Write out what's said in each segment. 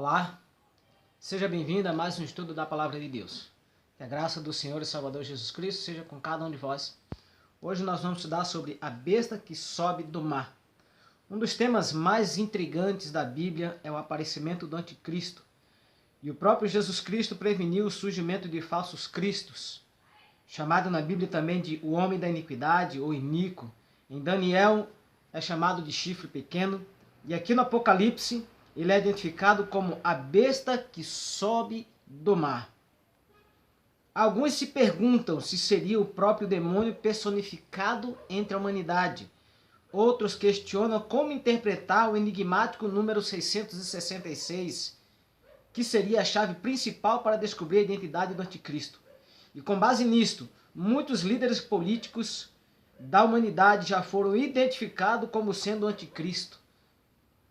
Olá, seja bem-vindo a mais um estudo da Palavra de Deus. Que a graça do Senhor e Salvador Jesus Cristo seja com cada um de vós. Hoje nós vamos estudar sobre a besta que sobe do mar. Um dos temas mais intrigantes da Bíblia é o aparecimento do anticristo. E o próprio Jesus Cristo preveniu o surgimento de falsos cristos, chamado na Bíblia também de o homem da iniquidade ou iníquo. Em Daniel é chamado de chifre pequeno. E aqui no Apocalipse ele é identificado como a besta que sobe do mar. Alguns se perguntam se seria o próprio demônio personificado entre a humanidade. Outros questionam como interpretar o enigmático número 666, que seria a chave principal para descobrir a identidade do anticristo. E com base nisto, muitos líderes políticos da humanidade já foram identificados como sendo o anticristo.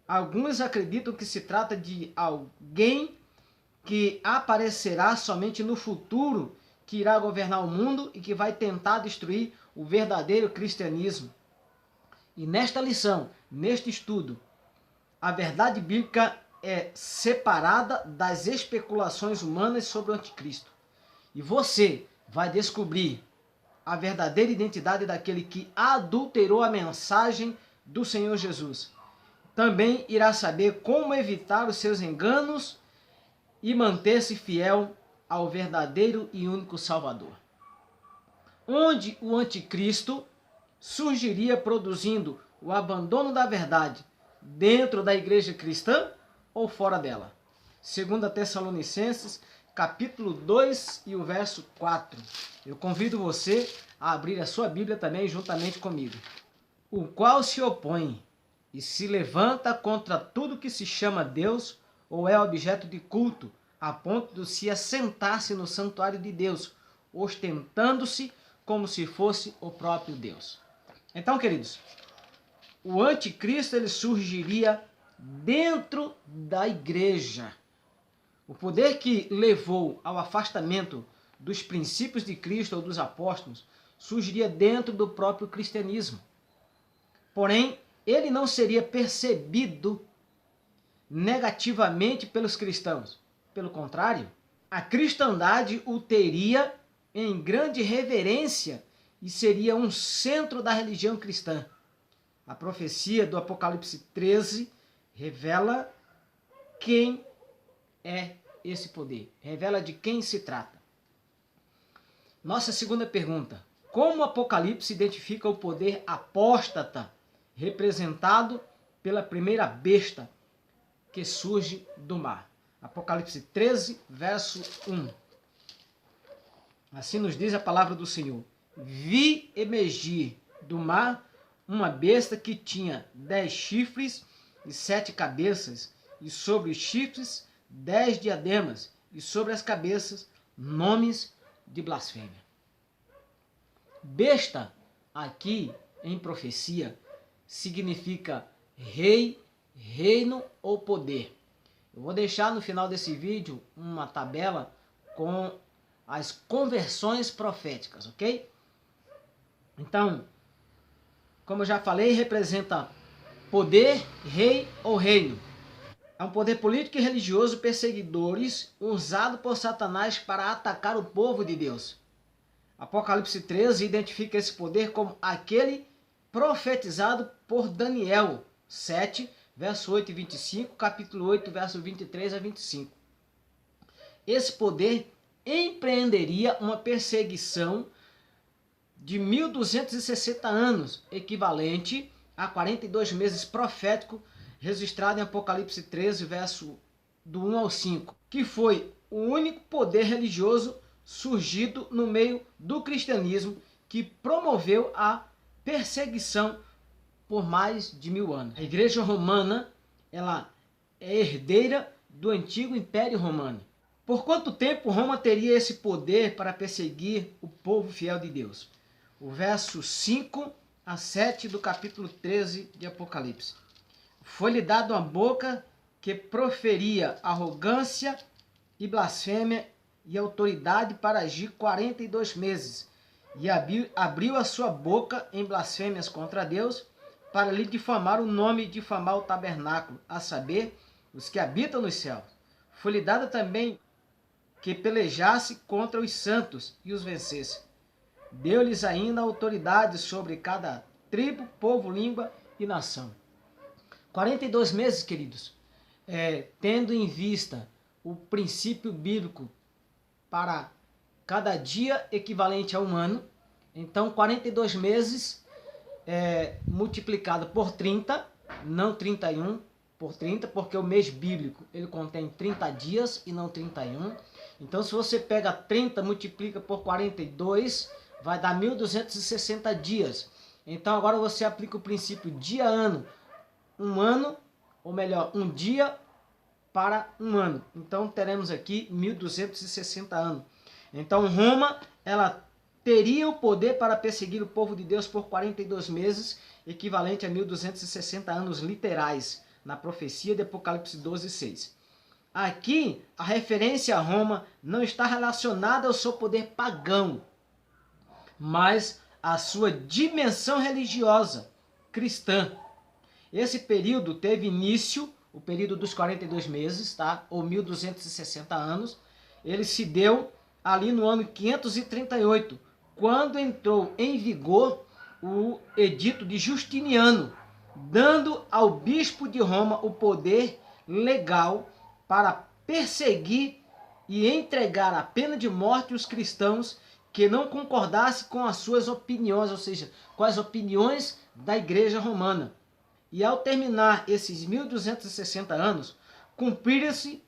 Alguns acreditam que se trata de alguém que aparecerá somente no futuro, que irá governar o mundo e que vai tentar destruir o verdadeiro cristianismo. E nesta lição, neste estudo, a verdade bíblica é separada das especulações humanas sobre o anticristo. E você vai descobrir a verdadeira identidade daquele que adulterou a mensagem do Senhor Jesus. Também irá saber como evitar os seus enganos e manter-se fiel ao verdadeiro e único Salvador. Onde o anticristo surgiria produzindo o abandono da verdade, dentro da igreja cristã ou fora dela? 2 Tessalonicenses, capítulo 2 e o verso 4. Eu convido você a abrir a sua Bíblia também juntamente comigo. O qual se opõe e se levanta contra tudo que se chama Deus ou é objeto de culto, a ponto de se assentar-se no santuário de Deus, ostentando-se como se fosse o próprio Deus. Então, queridos, o anticristo ele surgiria dentro da igreja. O poder que levou ao afastamento dos princípios de Cristo ou dos apóstolos surgiria dentro do próprio cristianismo. Porém, ele não seria percebido negativamente pelos cristãos. Pelo contrário, a cristandade o teria em grande reverência e seria um centro da religião cristã. A profecia do Apocalipse 13 revela quem é esse poder, revela de quem se trata. Nossa segunda pergunta: como o Apocalipse identifica o poder apóstata representado pela primeira besta que surge do mar? Apocalipse 13, verso 1. Assim nos diz a palavra do Senhor: vi emergir do mar uma besta que tinha 10 chifres e 7 cabeças, e sobre os chifres 10 diademas, e sobre as cabeças nomes de blasfêmia. Besta, aqui em profecia, significa rei, reino ou poder. Eu vou deixar no final desse vídeo uma tabela com as conversões proféticas, ok? Então, como eu já falei, representa poder, rei ou reino. É um poder político e religioso perseguidores usado por Satanás para atacar o povo de Deus. Apocalipse 13 identifica esse poder como aquele profetizado por Daniel 7, verso 8 e 25, capítulo 8, verso 23 a 25. Esse poder empreenderia uma perseguição de 1260 anos, equivalente a 42 meses profético, registrado em Apocalipse 13, verso do 1 ao 5, que foi o único poder religioso surgido no meio do cristianismo que promoveu a perseguição por mais de 1000 anos. A Igreja Romana, ela é herdeira do antigo Império Romano. Por quanto tempo Roma teria esse poder para perseguir o povo fiel de Deus? O verso 5 a 7 do capítulo 13 de Apocalipse. Foi-lhe dado uma boca que proferia arrogância e blasfêmia e autoridade para agir 42 meses. E abriu a sua boca em blasfêmias contra Deus, para lhe difamar o nome e difamar o tabernáculo, a saber, os que habitam nos céus. Foi-lhe dada também que pelejasse contra os santos e os vencesse. Deu-lhes ainda autoridade sobre cada tribo, povo, língua e nação. 42 meses, queridos, tendo em vista o princípio bíblico para cada dia equivalente a um ano. Então, 42 meses multiplicado por 30, não 31, por 30, porque o mês bíblico ele contém 30 dias e não 31. Então, se você pega 30, multiplica por 42, vai dar 1.260 dias. Então, agora você aplica o princípio dia-ano, um ano, ou melhor, um dia para um ano. Então, teremos aqui 1.260 anos. Então, Roma, ela teria o poder para perseguir o povo de Deus por 42 meses, equivalente a 1.260 anos literais, na profecia de Apocalipse 12:6. Aqui, a referência a Roma não está relacionada ao seu poder pagão, mas à sua dimensão religiosa, cristã. Esse período teve início, o período dos 42 meses, tá? Ou 1.260 anos. Ele se deu ali no ano 538, quando entrou em vigor o edito de Justiniano, dando ao bispo de Roma o poder legal para perseguir e entregar a pena de morte os cristãos que não concordassem com as suas opiniões, ou seja, com as opiniões da Igreja Romana. E ao terminar esses 1.260 anos, cumpria-se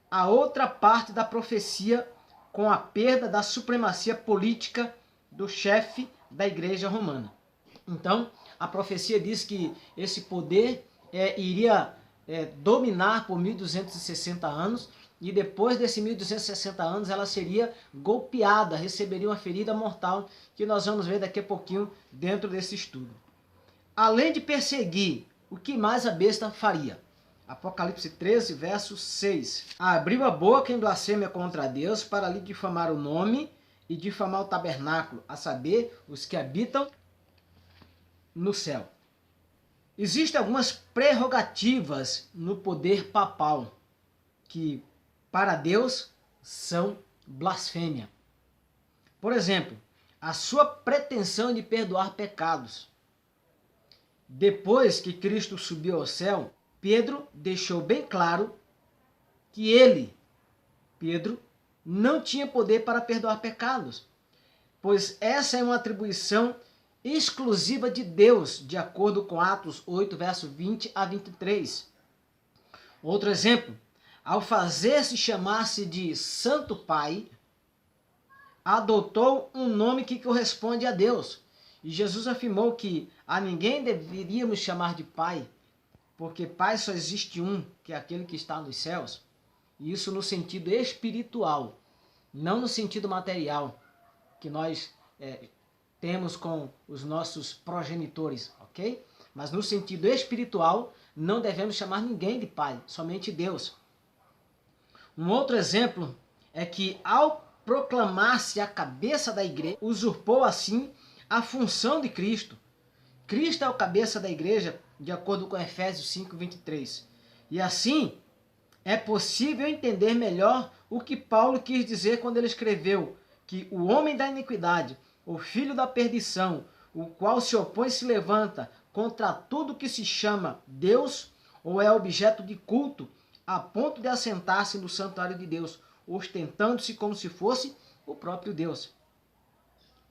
a outra parte da profecia com a perda da supremacia política do chefe da Igreja Romana. Então, a profecia diz que esse poder iria dominar por 1.260 anos, e depois desses 1.260 anos ela seria golpeada, receberia uma ferida mortal, que nós vamos ver daqui a pouquinho dentro desse estudo. Além de perseguir, o que mais a besta faria? Apocalipse 13, verso 6. Abriu a boca em blasfêmia contra Deus para lhe difamar o nome e difamar o tabernáculo, a saber, os que habitam no céu. Existem algumas prerrogativas no poder papal que, para Deus, são blasfêmia. Por exemplo, a sua pretensão de perdoar pecados. Depois que Cristo subiu ao céu, Pedro deixou bem claro que ele, Pedro, não tinha poder para perdoar pecados, pois essa é uma atribuição exclusiva de Deus, de acordo com Atos 8, verso 20 a 23. Outro exemplo, ao fazer-se chamar-se de Santo Pai, adotou um nome que corresponde a Deus. E Jesus afirmou que a ninguém deveríamos chamar de Pai, porque Pai só existe um, que é aquele que está nos céus. E isso no sentido espiritual, não no sentido material, que nós temos com os nossos progenitores, ok? Mas no sentido espiritual, não devemos chamar ninguém de Pai, somente Deus. Um outro exemplo é que, ao proclamar-se a cabeça da igreja, usurpou assim a função de Cristo. Cristo é o cabeça da igreja, de acordo com Efésios 5, 23. E assim, é possível entender melhor o que Paulo quis dizer quando ele escreveu que o homem da iniquidade, o filho da perdição, o qual se opõe e se levanta contra tudo que se chama Deus ou é objeto de culto, a ponto de assentar-se no santuário de Deus, ostentando-se como se fosse o próprio Deus.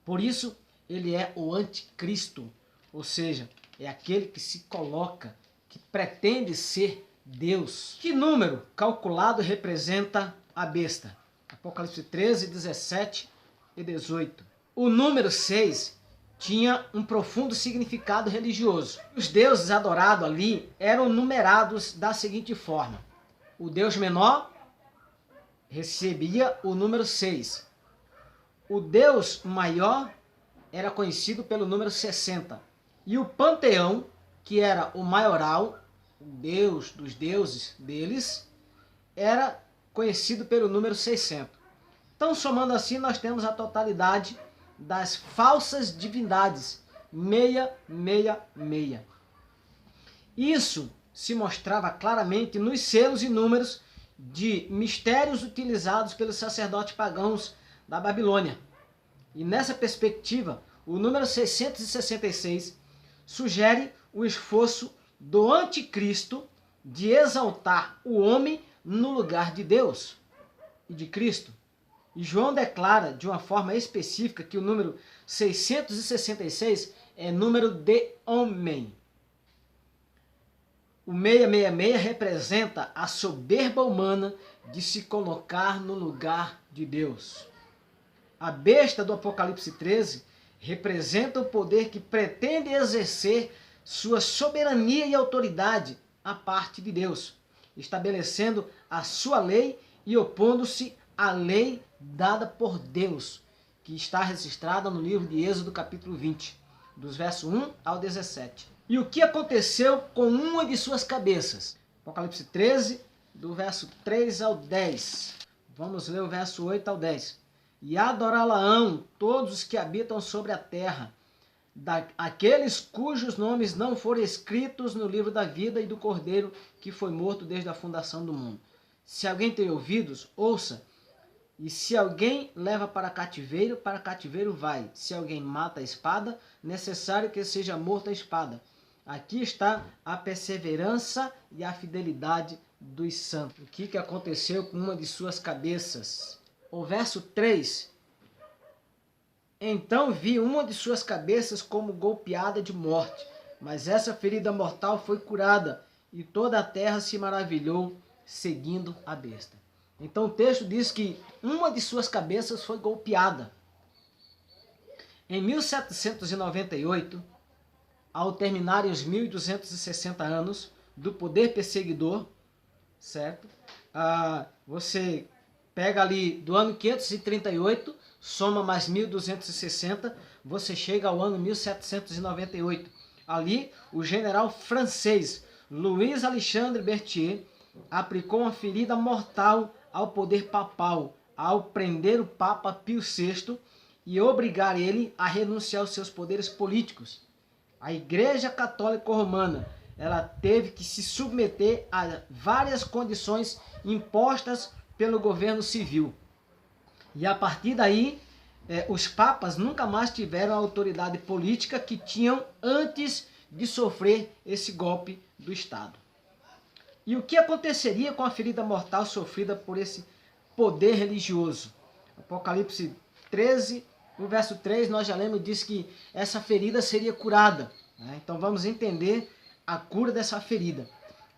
Por isso, ele é o anticristo, ou seja, é aquele que se coloca, que pretende ser Deus. Que número calculado representa a besta? Apocalipse 13, 17 e 18. O número 6 tinha um profundo significado religioso. Os deuses adorados ali eram numerados da seguinte forma. O deus menor recebia o número 6. O deus maior era conhecido pelo número 60. E o panteão, que era o maioral, o deus dos deuses deles, era conhecido pelo número 600. Então, somando assim, nós temos a totalidade das falsas divindades, 666. Isso se mostrava claramente nos selos e números de mistérios utilizados pelos sacerdotes pagãos da Babilônia. E nessa perspectiva, o número 666 sugere o esforço do anticristo de exaltar o homem no lugar de Deus e de Cristo. E João declara de uma forma específica que o número 666 é número de homem. O 666 representa a soberba humana de se colocar no lugar de Deus. A besta do Apocalipse 13 representa o poder que pretende exercer sua soberania e autoridade à parte de Deus, estabelecendo a sua lei e opondo-se à lei dada por Deus, que está registrada no livro de Êxodo capítulo 20, dos versos 1 ao 17. E o que aconteceu com uma de suas cabeças? Apocalipse 13, do verso 3 ao 10. Vamos ler o verso 8 ao 10. E adorá-la-ão todos os que habitam sobre a terra, aqueles cujos nomes não foram escritos no livro da vida e do Cordeiro que foi morto desde a fundação do mundo. Se alguém tem ouvidos, ouça. E se alguém leva para cativeiro vai. Se alguém mata a espada, necessário que seja morta a espada. Aqui está a perseverança e a fidelidade dos santos. O que aconteceu com uma de suas cabeças? O verso 3. Então vi uma de suas cabeças como golpeada de morte, mas essa ferida mortal foi curada, e toda a terra se maravilhou, seguindo a besta. Então o texto diz que uma de suas cabeças foi golpeada. Em 1798, ao terminarem os 1260 anos do poder perseguidor, certo? Você pega ali do ano 538, soma mais 1260, você chega ao ano 1798. Ali, o general francês Louis Alexandre Berthier aplicou uma ferida mortal ao poder papal, ao prender o Papa Pio VI e obrigar ele a renunciar aos seus poderes políticos. A Igreja Católica Romana, ela teve que se submeter a várias condições impostas pelo governo civil. E a partir daí, os papas nunca mais tiveram a autoridade política que tinham antes de sofrer esse golpe do Estado. E o que aconteceria com a ferida mortal sofrida por esse poder religioso? Apocalipse 13, no verso 3, nós já lemos, diz que essa ferida seria curada. Então vamos entender a cura dessa ferida.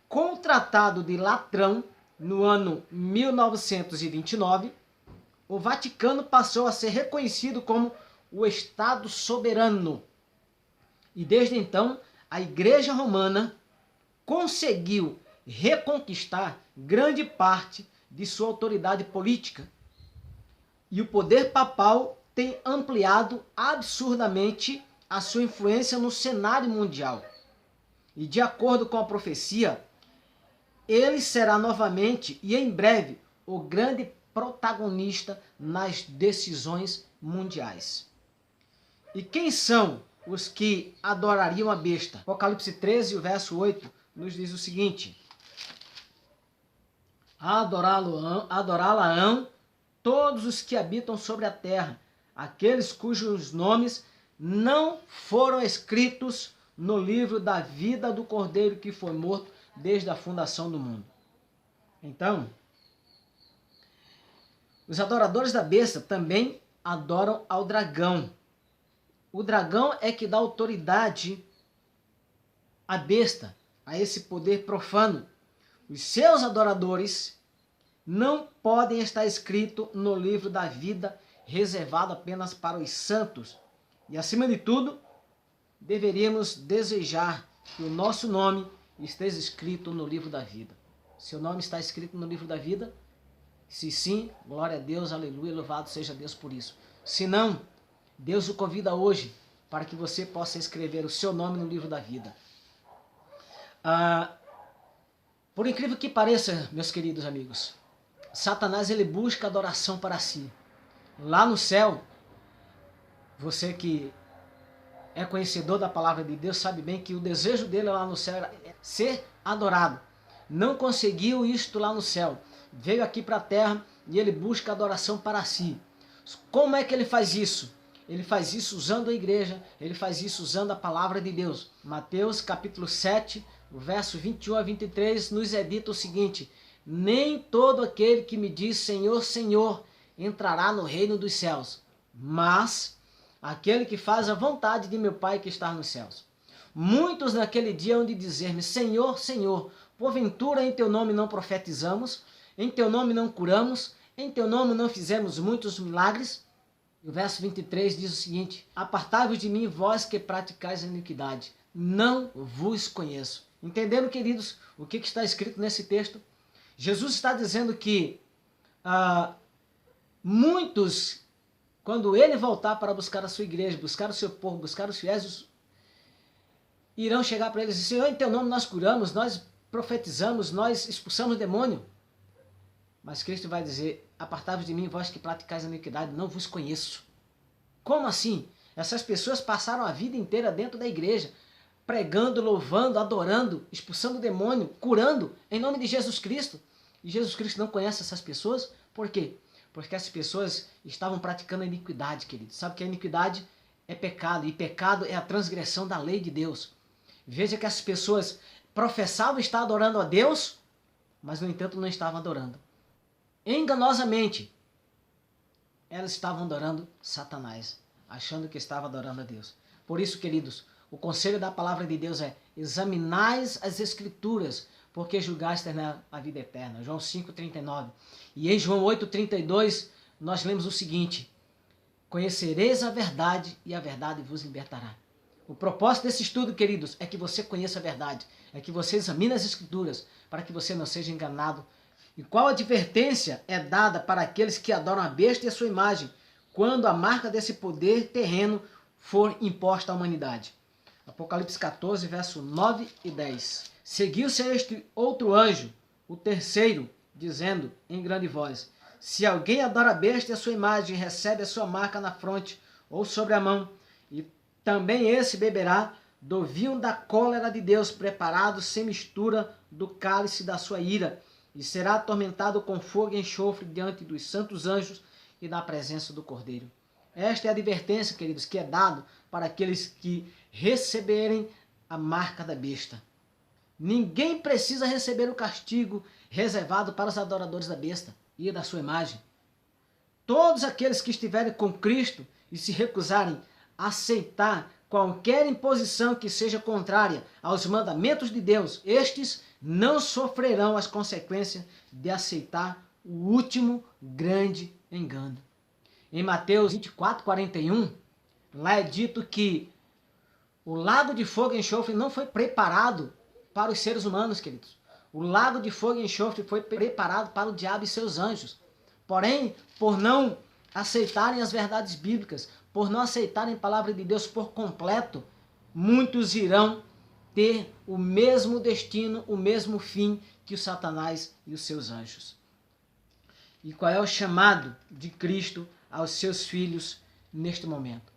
Com o Tratado de Latrão, no ano 1929, o Vaticano passou a ser reconhecido como o Estado soberano. E desde então, a Igreja Romana conseguiu reconquistar grande parte de sua autoridade política. E o poder papal tem ampliado absurdamente a sua influência no cenário mundial. E de acordo com a profecia, ele será novamente e em breve o grande protagonista nas decisões mundiais. E quem são os que adorariam a besta? Apocalipse 13, o verso 8, nos diz o seguinte: adorá-la-ão todos os que habitam sobre a terra, aqueles cujos nomes não foram escritos no livro da vida do Cordeiro que foi morto desde a fundação do mundo. Então, os adoradores da besta também adoram ao dragão. O dragão é que dá autoridade à besta, a esse poder profano. Os seus adoradores não podem estar escritos no livro da vida reservado apenas para os santos. E acima de tudo, deveríamos desejar que o nosso nome esteja escrito no livro da vida. Seu nome está escrito no livro da vida? Se sim, glória a Deus, aleluia, louvado seja Deus por isso. Se não, Deus o convida hoje para que você possa escrever o seu nome no livro da vida. Por incrível que pareça, meus queridos amigos, Satanás ele busca adoração para si. Lá no céu, você que é conhecedor da palavra de Deus sabe bem que o desejo dele lá no céu era ser adorado. Não conseguiu isto lá no céu. veio aqui para a terra e ele busca adoração para si. Como é que ele faz isso? Ele faz isso usando a igreja, ele faz isso usando a palavra de Deus. Mateus capítulo 7, o verso 21 a 23, nos é dito o seguinte: nem todo aquele que me diz Senhor, Senhor, entrará no reino dos céus, mas aquele que faz a vontade de meu Pai que está nos céus. Muitos naquele dia hão de dizer-me, Senhor, Senhor, porventura em teu nome não profetizamos, em teu nome não curamos, em teu nome não fizemos muitos milagres? E o verso 23 diz o seguinte: apartai-vos de mim, vós que praticais a iniquidade, não vos conheço. Entenderam, queridos, o que está escrito nesse texto? Jesus está dizendo que muitos, quando ele voltar para buscar a sua igreja, buscar o seu povo, buscar os fiéis, irão chegar para ele e dizer, Senhor, em teu nome nós curamos, nós profetizamos, nós expulsamos o demônio. Mas Cristo vai dizer, apartai-vos de mim, vós que praticais a iniquidade, não vos conheço. Como assim? Essas pessoas passaram a vida inteira dentro da igreja, pregando, louvando, adorando, expulsando o demônio, curando, em nome de Jesus Cristo. E Jesus Cristo não conhece essas pessoas? Por quê? Porque essas pessoas estavam praticando a iniquidade, querido. Sabe que a iniquidade é pecado, e pecado é a transgressão da lei de Deus. Veja que essas pessoas professavam estar adorando a Deus, mas no entanto não estavam adorando. Enganosamente, elas estavam adorando Satanás, achando que estavam adorando a Deus. Por isso, queridos, o conselho da palavra de Deus é, examinais as Escrituras, porque julgais ter a vida eterna. João 5,39. E em João 8,32, nós lemos o seguinte, conhecereis a verdade e a verdade vos libertará. O propósito desse estudo, queridos, é que você conheça a verdade, é que você examine as Escrituras, para que você não seja enganado. E qual advertência é dada para aqueles que adoram a besta e a sua imagem, quando a marca desse poder terreno for imposta à humanidade? Apocalipse 14, verso 9 e 10. Seguiu-se este outro anjo, o terceiro, dizendo em grande voz, se alguém adora a besta e a sua imagem, recebe a sua marca na fronte ou sobre a mão, e também esse beberá do vinho da cólera de Deus, preparado sem mistura do cálice da sua ira, e será atormentado com fogo e enxofre diante dos santos anjos e na presença do Cordeiro. Esta é a advertência, queridos, que é dado para aqueles que receberem a marca da besta. Ninguém precisa receber o castigo reservado para os adoradores da besta e da sua imagem. Todos aqueles que estiverem com Cristo e se recusarem a aceitar qualquer imposição que seja contrária aos mandamentos de Deus, estes não sofrerão as consequências de aceitar o último grande engano. Em Mateus 24:41, lá é dito que o lago de fogo e enxofre não foi preparado para os seres humanos, queridos. O lago de fogo e enxofre foi preparado para o diabo e seus anjos. Porém, por não aceitarem as verdades bíblicas, por não aceitarem a palavra de Deus por completo, muitos irão ter o mesmo destino, o mesmo fim que o Satanás e os seus anjos. E qual é o chamado de Cristo aos seus filhos neste momento?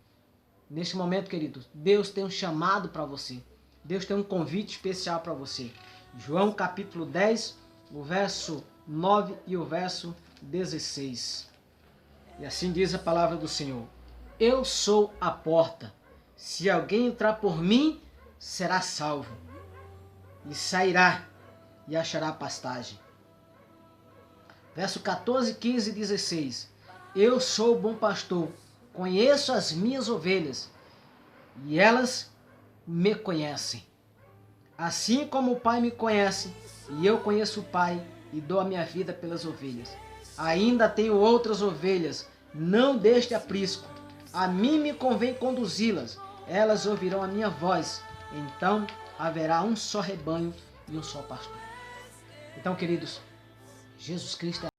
Neste momento, queridos, Deus tem um chamado para você. Deus tem um convite especial para você. João capítulo 10, o verso 9 e o verso 16. E assim diz a palavra do Senhor. Eu sou a porta. Se alguém entrar por mim, será salvo. E sairá e achará pastagem. Verso 14, 15 e 16. Eu sou o bom pastor. Conheço as minhas ovelhas e elas me conhecem. Assim como o Pai me conhece e eu conheço o Pai e dou a minha vida pelas ovelhas. Ainda tenho outras ovelhas, não deste aprisco. A mim me convém conduzi-las. Elas ouvirão a minha voz. Então haverá um só rebanho e um só pastor. Então, queridos, Jesus Cristo é